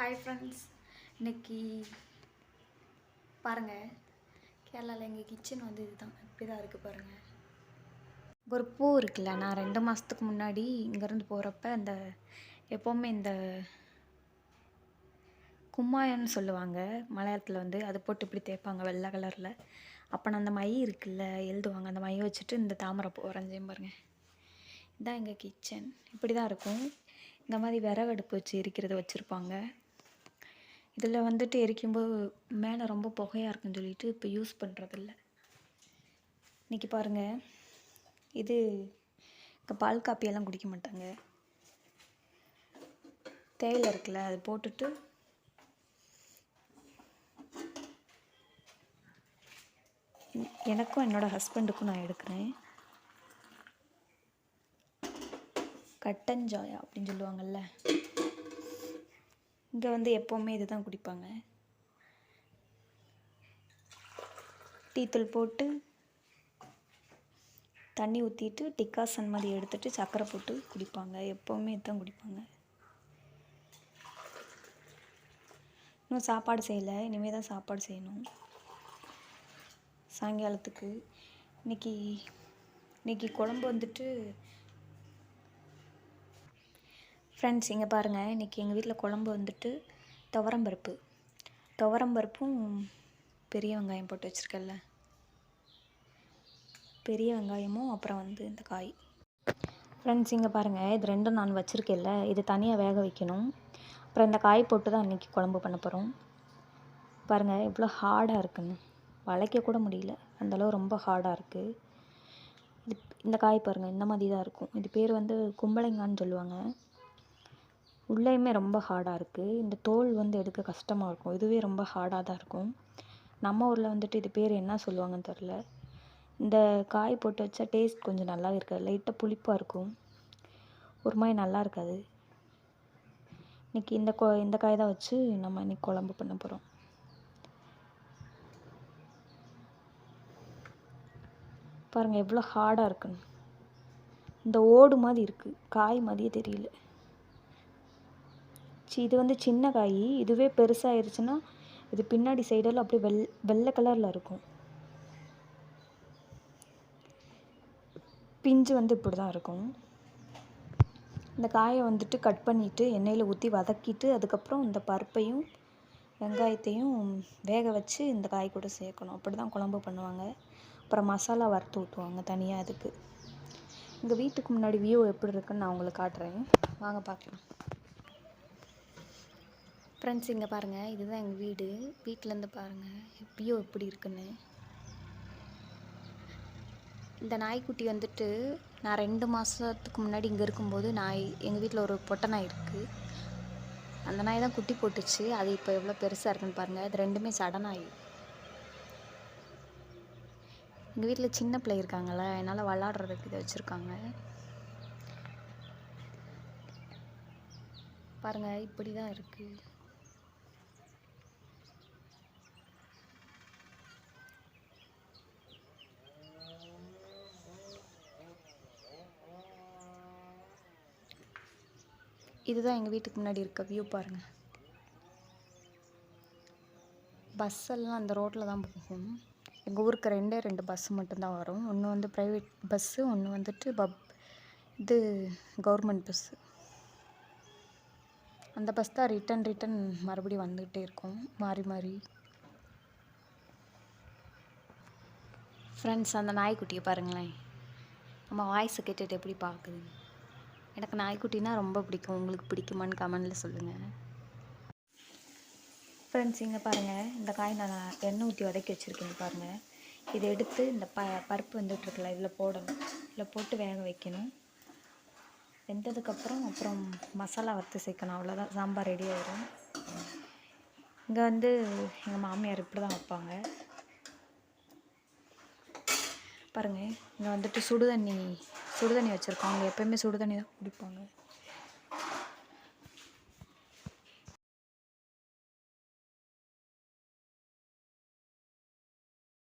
Hi friends, இன்றைக்கி பாருங்கள், கேரளாவில் எங்கள் கிச்சன் வந்து இதுதான், இப்படி தான் இருக்குது பாருங்கள். ஒரு பூ இருக்குல்ல, நான் 2 மாதத்துக்கு முன்னாடி இங்கேருந்து போகிறப்ப அந்த எப்போவுமே இந்த கும்மாயன்னு சொல்லுவாங்க மலையாளத்தில், வந்து அதை போட்டு இப்படி தேய்ப்பாங்க வெள்ளை கலரில். அப்போ நான் அந்த மை இருக்குல்ல எழுதுவாங்க, அந்த மையை வச்சுட்டு இந்த தாமரை பூ வரைஞ்சேன் பாருங்கள். இதுதான் எங்கள் கிச்சன், இப்படி தான் இருக்கும். இந்த மாதிரி விறகு அடுப்பு வச்சு எரிக்கிறது வச்சுருப்பாங்க. இதில் வந்துட்டு எரிக்கும்போது மேலே ரொம்ப புகையாக இருக்குன்னு சொல்லிட்டு இப்போ யூஸ் பண்ணுறதில்ல. இன்றைக்கி பாருங்கள், இது இங்கே பால் காப்பியெல்லாம் குடிக்க மாட்டாங்க. தேயிலை இருக்குல்ல, அது போட்டுட்டு எனக்கும் என்னோடய ஹஸ்பண்டுக்கும் நான் எடுக்கிறேன். கட்டஞ்சாயா அப்படின்னு சொல்லுவாங்கள்ல, இங்கே வந்து எப்போவுமே இது தான் குடிப்பாங்க. டீத்தூள் போட்டு தண்ணி ஊற்றிட்டு டிக்காசன் மாதிரி எடுத்துகிட்டு சர்க்கரை போட்டு குடிப்பாங்க. எப்போவுமே இதுதான் குடிப்பாங்க. இன்னும் சாப்பாடு செய்யலை, இனிமேல் தான் சாப்பாடு செய்யணும் சாயங்காலத்துக்கு. இன்றைக்கி குழம்பு வந்துட்டு ஃப்ரெண்ட்ஸ் இங்கே பாருங்கள், இன்றைக்கி எங்கள் வீட்டில் குழம்பு வந்துட்டு துவரம்பருப்பும் பெரிய வெங்காயம் போட்டு வச்சுருக்கேன்ல, பெரிய வெங்காயமும் அப்புறம் வந்து இந்த காய். ஃப்ரெண்ட்ஸ் இங்கே பாருங்கள், இது ரெண்டும் நான் வச்சுருக்கேன்ல, இது தனியாக வேக வைக்கணும். அப்புறம் இந்த காய் போட்டு தான் இன்றைக்கி குழம்பு பண்ண போகிறோம். பாருங்கள் எவ்வளோ ஹார்டாக இருக்குன்னு, வளைக்க கூட முடியல, அந்தளவு ரொம்ப ஹார்டாக இருக்குது. இந்த காய் பாருங்கள், இந்த மாதிரி தான் இருக்கும். இது பேர் வந்து கும்பளைங்கான்னு சொல்லுவாங்க. உள்ளேயுமே ரொம்ப ஹார்டாக இருக்குது. இந்த தோல் வந்து எடுக்க கஷ்டமாக இருக்கும். இதுவே ரொம்ப ஹார்டாக தான் இருக்கும். நம்ம ஊரில் வந்துட்டு இது பேர் என்ன சொல்லுவாங்கன்னு தெரில. இந்த காய் போட்டு வச்சா டேஸ்ட் கொஞ்சம் நல்லா இருக்காது, லைட்டாக புளிப்பாக இருக்கும், ஒரு மாதிரி நல்லா இருக்காது. இன்றைக்கி இந்த காய் தான் வச்சு நம்ம இன்றைக்கி குழம்பு பண்ண போகிறோம். பாருங்கள் எவ்வளோ ஹார்டாக இருக்குன்னு, இந்த ஓடு மாதிரி இருக்குது, காய் மாதிரியே தெரியல. இது வந்து சின்ன காய், இதுவே பெருசாகிருச்சுன்னா இது பின்னாடி சைடெல்லாம் அப்படியே வெள்ளை கலரில் இருக்கும். பிஞ்சு வந்து இப்படி தான் இருக்கும். இந்த காயை வந்துட்டு கட் பண்ணிவிட்டு எண்ணெயில் ஊற்றி வதக்கிட்டு அதுக்கப்புறம் இந்த பருப்பையும் வெங்காயத்தையும் வேக வச்சு இந்த காய் கூட சேர்க்கணும். அப்படி தான் குழம்பு பண்ணுவாங்க. அப்புறம் மசாலா வறுத்து ஊற்றுவாங்க தனியாக அதுக்கு. எங்கள் வீட்டுக்கு முன்னாடி வியூ எப்படி இருக்குன்னு நான் உங்களுக்கு காட்டுறேன், வாங்க பார்க்கலாம். ஃப்ரெண்ட்ஸ் இங்கே பாருங்கள், இதுதான் எங்கள் வீடு. வீட்டிலேருந்து பாருங்கள் வியூ எப்படி இருக்குன்னு. இந்த நாய்க்குட்டி வந்துட்டு நான் 2 மாதத்துக்கு முன்னாடி இங்கே இருக்கும்போது எங்கள் வீட்டில் ஒரு பொட்டை நாய் இருக்குது. அந்த நாய் தான் குட்டி போட்டுச்சு. அது இப்போ எவ்வளோ பெருசாக இருக்குன்னு பாருங்கள். இது ரெண்டுமே சடநாய். எங்கள் வீட்டில் சின்ன பிள்ளை இருக்காங்களே, என்னால் விளாட்றதுக்கு இதை வச்சுருக்காங்க. பாருங்கள் இப்படி தான் இருக்குது. இதுதான் எங்கள் வீட்டுக்கு முன்னாடி இருக்க வியூ பாருங்கள். பஸ்ஸெல்லாம் அந்த ரோட்டில் தான் போகும். எங்கள் ஊருக்கு 2 பஸ்ஸு மட்டும்தான் வரும். ஒன்று வந்து ப்ரைவேட் பஸ்ஸு, ஒன்று வந்துட்டு இது கவர்மெண்ட் பஸ்ஸு. அந்த பஸ் தான் ரிட்டன் மறுபடியும் வந்துக்கிட்டே இருக்கும் மாறி. ஃப்ரெண்ட்ஸ் அந்த நாய்க்குட்டியை பாருங்களேன், நம்ம வாய்ஸை கேட்டுட்டு எப்படி பார்க்குது. எனக்கு நாய்க்குட்டினா ரொம்ப பிடிக்கும். உங்களுக்கு பிடிக்குமான்னு கமெண்டில் சொல்லுங்கள். ஃப்ரெண்ட்ஸ் இங்கே பாருங்கள், இந்த காய் நான் எண்ணெய் ஊற்றி வதக்கி வச்சுருக்கேன் பாருங்கள். இதை எடுத்து இந்த பருப்பு வந்துட்டுருக்குல்ல, இதில் போடணும். இதில் போட்டு வேக வைக்கணும். வெந்ததுக்கப்புறம் அப்புறம் மசாலா வறுத்து சேர்க்கணும். அவ்வளோதான், சாம்பார் ரெடி ஆயிடும். இங்கே வந்து எங்கள் மாமியார் இப்படி தான் வைப்பாங்க பாருங்கள். இங்கே வந்துட்டு சுடுதண்ணி வச்சுருக்கோம். அவங்க எப்போயுமே சுடுதண்ணி தான் குடிப்பாங்க.